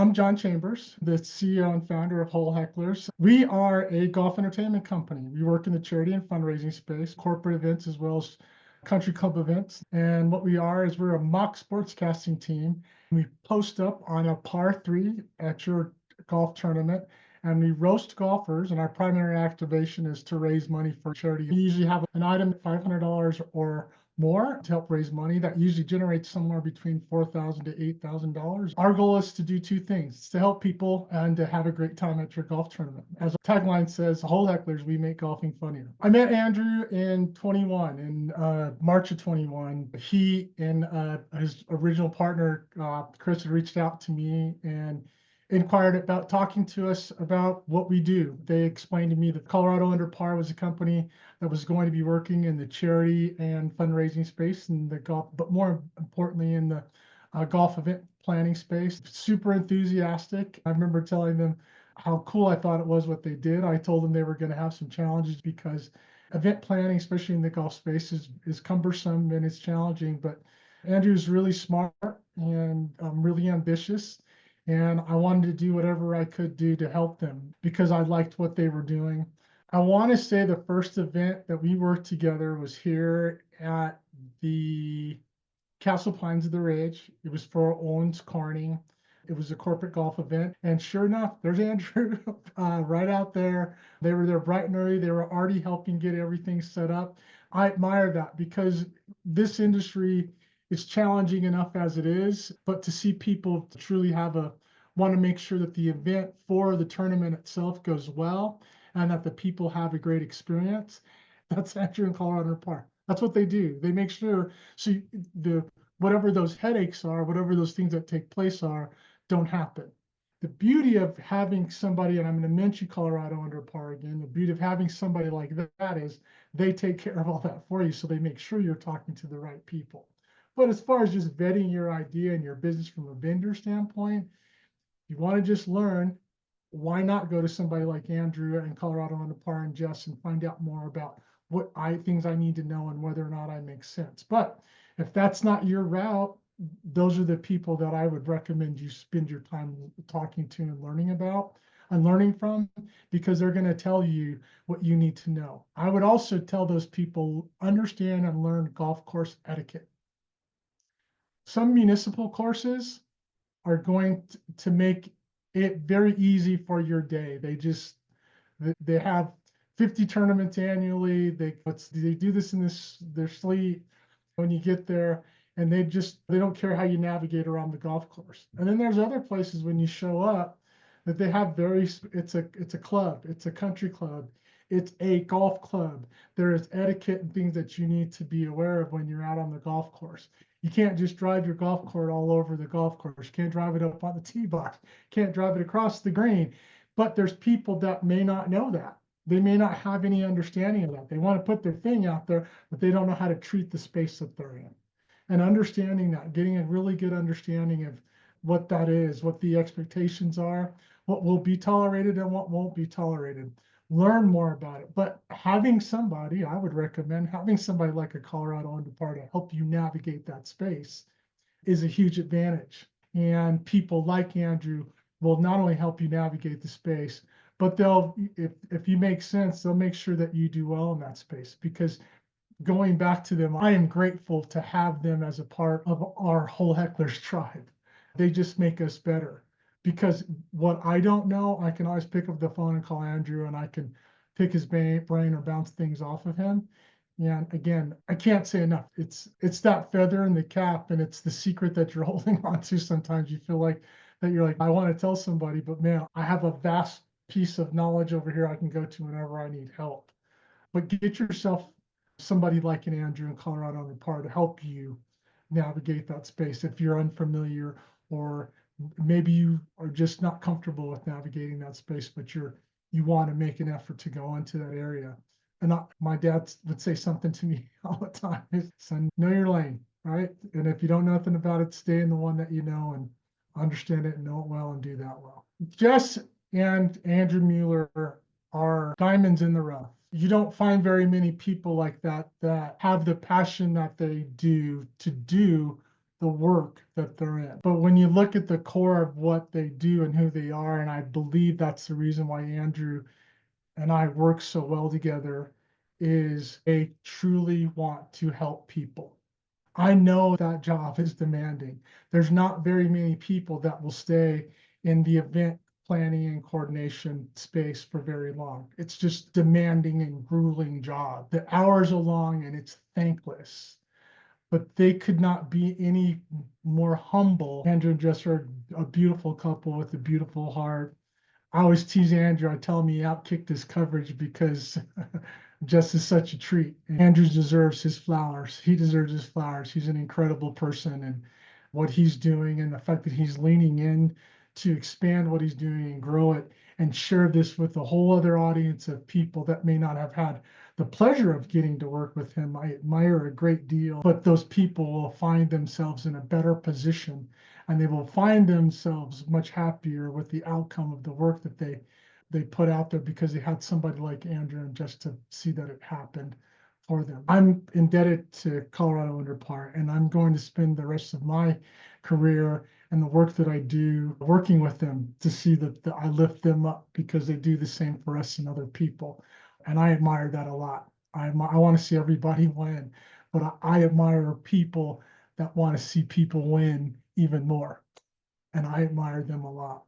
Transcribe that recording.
I'm Jon Chambers, the CEO and founder of Hole Hecklers. We are a golf entertainment company. We work in the charity and fundraising space, corporate events, as well as country club events. And what we are is we're a mock sportscasting team. We post up on a par 3 at your golf tournament, and we roast golfers. And our primary activation is to raise money for charity. We usually have an item at $500 or more to help raise money. That usually generates somewhere between $4,000 to $8,000. Our goal is to do two things: to help people and to have a great time at your golf tournament. As the tagline says, Hole Hecklers, we make golfing funnier. I met Andrew in March of 21. He and his original partner, Chris, had reached out to me and inquired about talking to us about what we do. They explained to me that Colorado Under Par was a company that was going to be working in the charity and fundraising space and the golf, but more importantly in the golf event planning space. Super enthusiastic. I remember telling them how cool I thought it was what they did. I told them they were going to have some challenges because event planning, especially in the golf space, is cumbersome and it's challenging. But Andrew's really smart and really ambitious. And I wanted to do whatever I could do to help them because I liked what they were doing. I want to say the first event that we worked together was here at the Castle Pines of the Ridge. It was for Owens Corning. It was a corporate golf event. And sure enough, there's Andrew right out there. They were there bright and early. They were already helping get everything set up. I admire that because this industry is challenging enough as it is, but to see people truly want to make sure that the event for the tournament itself goes well and that the people have a great experience, that's Andrew and Colorado Under Par. That's what they do. They make sure whatever those headaches are, whatever those things that take place are, don't happen. The beauty of having somebody, and I'm going to mention Colorado Under Par again, the beauty of having somebody like that is they take care of all that for you, so they make sure you're talking to the right people. But as far as just vetting your idea and your business from a vendor standpoint, you want to just learn, why not go to somebody like Andrew and Colorado Under Par and Jess and find out more about what things I need to know and whether or not I make sense. But if that's not your route, those are the people that I would recommend you spend your time talking to and learning about and learning from, because they're going to tell you what you need to know. I would also tell those people, understand and learn golf course etiquette. Some municipal courses are going to make it very easy for your day. They have 50 tournaments annually. They do this in their sleep when you get there, and they don't care how you navigate around the golf course. And then there's other places when you show up that they have it's a club, it's a country club, it's a golf club. There is etiquette and things that you need to be aware of when you're out on the golf course. You can't just drive your golf cart all over the golf course. You can't drive it up on the tee box. Can't drive it across the green. But there's people that may not know that. They may not have any understanding of that. They want to put their thing out there, but they don't know how to treat the space that they're in. And understanding that, getting a really good understanding of what that is, what the expectations are, what will be tolerated and what won't be tolerated. Learn more about it. But I would recommend having somebody like a Colorado Under Par to help you navigate that space is a huge advantage. And people like Andrew will not only help you navigate the space, but if you make sense, they'll make sure that you do well in that space. Because going back to them, I am grateful to have them as a part of our Hole Hecklers tribe. They just make us better. Because what I don't know, I can always pick up the phone and call Andrew, and I can pick his brain or bounce things off of him. And again, I can't say enough. It's that feather in the cap, and it's the secret that you're holding on to. Sometimes you feel like that you're like, I want to tell somebody, but man, I have a vast piece of knowledge over here I can go to whenever I need help. But get yourself somebody like an Andrew in Colorado Under Par to help you navigate that space if you're unfamiliar, or maybe you are just not comfortable with navigating that space, but you want to make an effort to go into that area. And my dad would say something to me all the time: son, know your lane, right? And if you don't know nothing about it, stay in the one that you know and understand it and know it well and do that well. Jess and Andrew Mueller are diamonds in the rough. You don't find very many people like that have the passion that they do to do the work that they're in. But when you look at the core of what they do and who they are, and I believe that's the reason why Andrew and I work so well together, is they truly want to help people. I know that job is demanding. There's not very many people that will stay in the event planning and coordination space for very long. It's just demanding and grueling job. The hours are long and it's thankless, but they could not be any more humble. Andrew and Jess are a beautiful couple with a beautiful heart. I always tease Andrew. I tell him he outkicked his coverage because Jess is such a treat. And Andrew deserves his flowers. He deserves his flowers. He's an incredible person, and what he's doing and the fact that he's leaning in to expand what he's doing and grow it and share this with a whole other audience of people that may not have had the pleasure of getting to work with him. I admire a great deal, but those people will find themselves in a better position and they will find themselves much happier with the outcome of the work that they put out there because they had somebody like Andrew and just to see that it happened for them. I'm indebted to Colorado Underpart, and I'm going to spend the rest of my career and the work that I do working with them to see that I lift them up because they do the same for us and other people. And I admire that a lot. I want to see everybody win, but I admire people that want to see people win even more. And I admire them a lot.